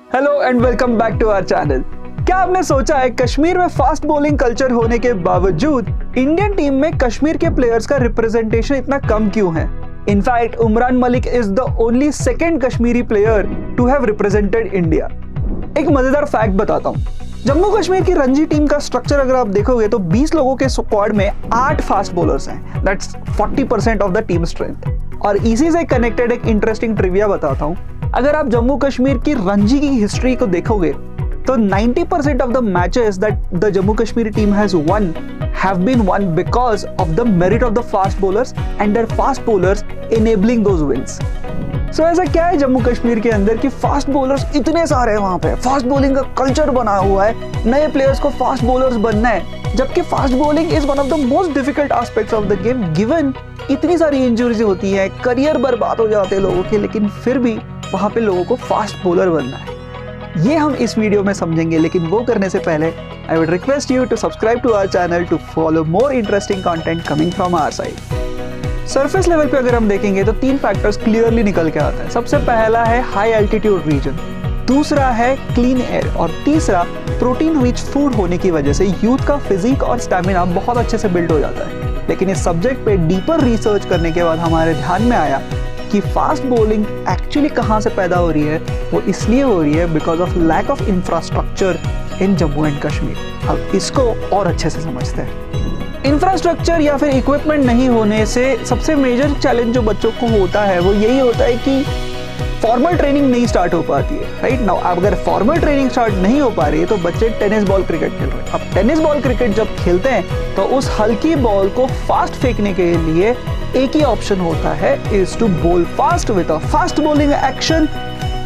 Hello and welcome back to our channel. क्या आपने सोचा है कश्मीर में फास्ट बॉलिंग कल्चर होने के बावजूद इंडियन टीम में कश्मीर के प्लेयर्स का रिप्रेजेंटेशन इतना कम क्यों है? In fact Umran Malik is the only second Kashmiri player to have represented India. एक मजेदार फैक्ट बताता हूँ। जम्मू कश्मीर की रणजी टीम का स्ट्रक्चर अगर आप देखोगे तो 20 लोगों के स्क्वाड में 8 फास्ट बॉलर्स हैं। That's 40% of the team strength. और इसी से कनेक्टेड एक इंटरेस्टिंग ट्रिविया बताता हूँ। अगर आप जम्मू कश्मीर की रणजी की हिस्ट्री को देखोगे तो 90% of the matches that the Jammu Kashmir team has won have been won because of the merit of the fast bowlers and their fast bowlers enabling those wins. So ऐसा क्या है जम्मू कश्मीर के अंदर कि फास्ट बॉलर्स इतने सारे हैं, वहां पे फास्ट बॉलिंग का कल्चर बना हुआ है, नए प्लेयर्स को फास्ट बॉलर्स बनना है, जबकि fast bowling is one of the most difficult aspects of the game. Given इतनी सारी इंजरीज होती है, करियर बर्बाद हो जाते हैं लोगों के, लेकिन फिर भी वहां पे लोगों को फास्ट बॉलर बनना है। ये हम इस वीडियो में समझेंगे, लेकिन वो करने से पहले I would request you to subscribe to our channel to follow more interesting content coming from our side. Surface level पे अगर हम देखेंगे तो 3 फैक्टर्स क्लियरली निकल के आता है। सबसे पहला है हाई एल्टीट्यूड रीजन, दूसरा है क्लीन एयर और तीसरा प्रोटीन रिच फूड होने की वजह से यूथ का फिजिक और स्टैमिना बहुत अच्छे से बिल्ड हो जाता है। लेकिन इस सब्जेक्ट पे डीपर रिसर्च करने के बाद हमारे ध्यान में आया कि फास्ट बॉलिंग एक्चुअली कहाँ से पैदा हो रही है। वो इसलिए हो रही है because of lack of infrastructure in Jammu and Kashmir. अब इसको और अच्छे से समझते हैं। इंफ्रास्ट्रक्चर या फिर इक्विपमेंट नहीं होने से सबसे मेजर चैलेंज जो बच्चों को होता है वो यही होता है कि फॉर्मल ट्रेनिंग नहीं स्टार्ट हो पाती है। राइट नाउ अगर फॉर्मल ट्रेनिंग स्टार्ट नहीं हो पा रही है तो बच्चे टेनिस बॉल क्रिकेट खेल रहे हैं। अब टेनिस बॉल क्रिकेट जब खेलते हैं तो उस हल्की बॉल को फास्ट फेंकने के लिए एक ही ऑप्शन होता है, इज टू बोल fast with a fast bowling action.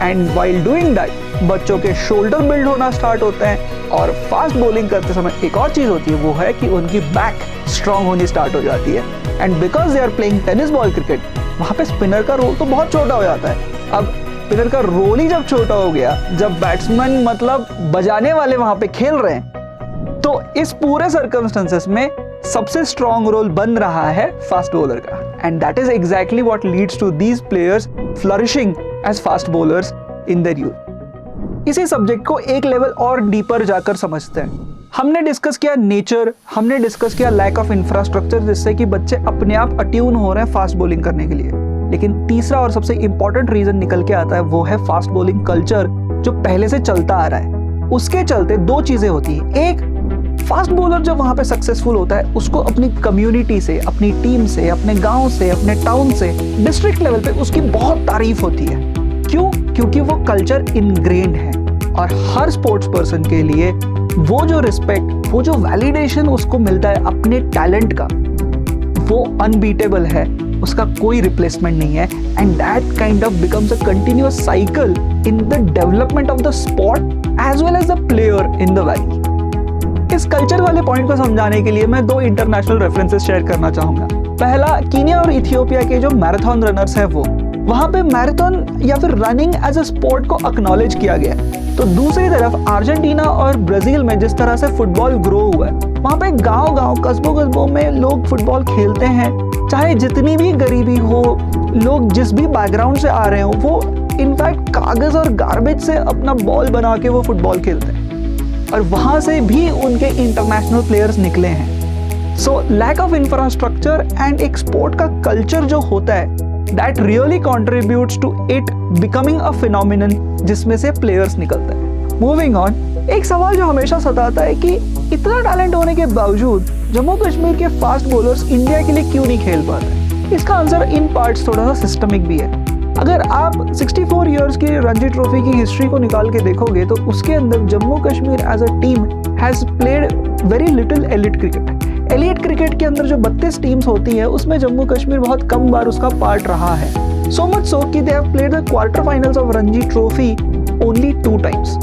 And while doing that बच्चों के शोल्डर बिल्ड होना स्टार्ट होते हैं। और फास्ट बॉलिंग करते समय एक और चीज होती है, वो है कि उनकी बैक स्ट्रांग होनी स्टार्ट हो जाती है। And because they are playing tennis ball cricket, वहां पे स्पिनर का रोल तो बहुत छोटा हो जाता है। अब स्पिनर का रोल ही जब छोटा हो गया, जब बैट्समैन मतलब बजाने वाले वहां पे खेल रहे हैं, तो इस पूरे सर्कमस्टेंसेस में सबसे स्ट्रॉन्ग रोल बन रहा है फास्ट बॉलर का। And that is exactly what leads to these players flourishing as fast bowlers in their youth. इसी सब्जेक्ट को एक लेवल और डीपर जाकर समझते हैं। हमने डिस्कस किया नेचर, हमने डिस्कस किया लैक ऑफ इंफ्रास्ट्रक्चर जिससे कि बच्चे अपने आप अट्यून हो रहे हैं फास्ट बॉलिंग करने के लिए। लेकिन तीसरा और सबसे इंपॉर्टेंट रीजन निकल के आता है, वो है फास्ट बॉलिंग कल्चर जो पहले से चलता आ रहा है। उसके चलते 2 चीजें होती हैं। एक, फास्ट बॉलर जब वहां पे सक्सेसफुल होता है उसको अपनी कम्युनिटी से, अपनी टीम से, अपने गांव से, अपने टाउन से, डिस्ट्रिक्ट लेवल पे उसकी बहुत तारीफ होती है। क्यों? क्योंकि वो कल्चर इनग्रेन्ड है। और हर स्पोर्ट्स पर्सन के लिए वो जो रिस्पेक्ट, वो जो वैलिडेशन उसको मिलता है अपने टैलेंट का, वो अनबीटेबल है, उसका कोई रिप्लेसमेंट नहीं है। And that kind of becomes a continuous cycle in the development of the sport as well as the player in the valley. इस कल्चर वाले पॉइंट को समझाने के लिए मैं 2 इंटरनेशनल रेफरेंसेस शेयर करना चाहूंगा। पहला, कीनिया और इथियोपिया के जो मैराथन रनर्स हैं वो, वहां पे मैराथन या फिर रनिंग एज अ स्पोर्ट को एक्नॉलेज किया गया है। तो दूसरी तरफ अर्जेंटीना और ब्राजील में जिस तरह से फुटबॉल ग्रो हुआ है, वहां पे गांव-गांव, कस्बों में लोग फुटबॉल खेलते हैं। चाहे जितनी भी गरीबी हो, लोग जिस भी बैकग्राउंड से आ रहे हो, वो इनफैक्ट कागज और गार्बेज से अपना बॉल बना के वो फुटबॉल खेलते हैं। और वहां से भी उनके इंटरनेशनल प्लेयर्स निकले हैं। So lack of infrastructure and एक स्पोर्ट का कल्चर जो होता है, that really contributes to it becoming a phenomenon जिसमें से प्लेयर्स निकलते हैं। मूविंग ऑन, एक सवाल जो हमेशा सताता है कि इतना टैलेंट होने के बावजूद जम्मू कश्मीर के फास्ट बॉलर्स इंडिया के लिए क्यों नहीं खेल पाते? इसका आंसर इन पार्ट्स थोड़ा सा सिस्टमिक भी है। अगर आप 64 इयर्स की रणजी ट्रॉफी की हिस्ट्री को निकाल के देखोगे तो उसके अंदर Jammu Kashmir as a team has played very little elite cricket. Elite cricket के अंदर जो 32 टीम्स होती है उसमें जम्मू कश्मीर बहुत कम बार उसका पार्ट रहा है। सो मच सो कि they have played the quarter finals of Ranji trophy only 2 times.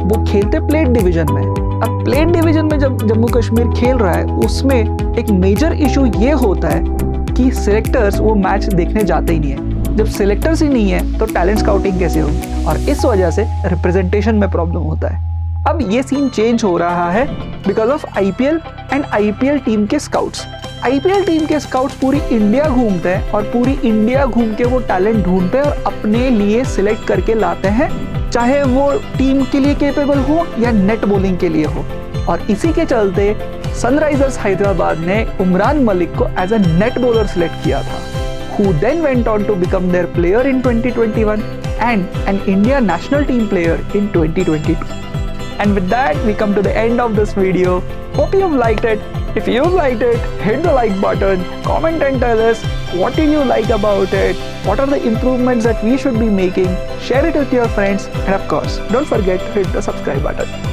वो खेलते प्लेट डिवीजन में। अब प्लेट डिवीजन में जब जम्मू कश्मीर खेल रहा है उसमें एक मेजर इशू ये होता है कि सिलेक्टर्स वो मैच देखने जाते ही नहीं है। जब सिलेक्टर्स ही नहीं है तो टैलेंट स्काउटिंग कैसे होगी? और इस वजह से रिप्रेजेंटेशन में प्रॉब्लम होता है। अब ये सीन चेंज हो रहा है because of IPL and IPL team के स्काउट्स। आईपीएल टीम के स्काउट्स पूरी इंडिया घूमते हैं और पूरी इंडिया घूम के वो टैलेंट ढूंढते हैं और अपने लिए सिलेक्ट करके लाते हैं चाहे वो टीम के लिए केपेबल हो या नेट बॉलिंग के लिए हो। और इसी के चलते सनराइजर्स हैदराबाद ने उमरान मलिक को as a net bowler select किया था, who then went on to become their player in 2021 and an India national team player in 2022. And with that, we come to the end of this video. Hope you've liked it. If you've liked it, hit the like button, comment and tell us what did you like about it, what are the improvements that we should be making, share it with your friends, and of course, don't forget to hit the subscribe button.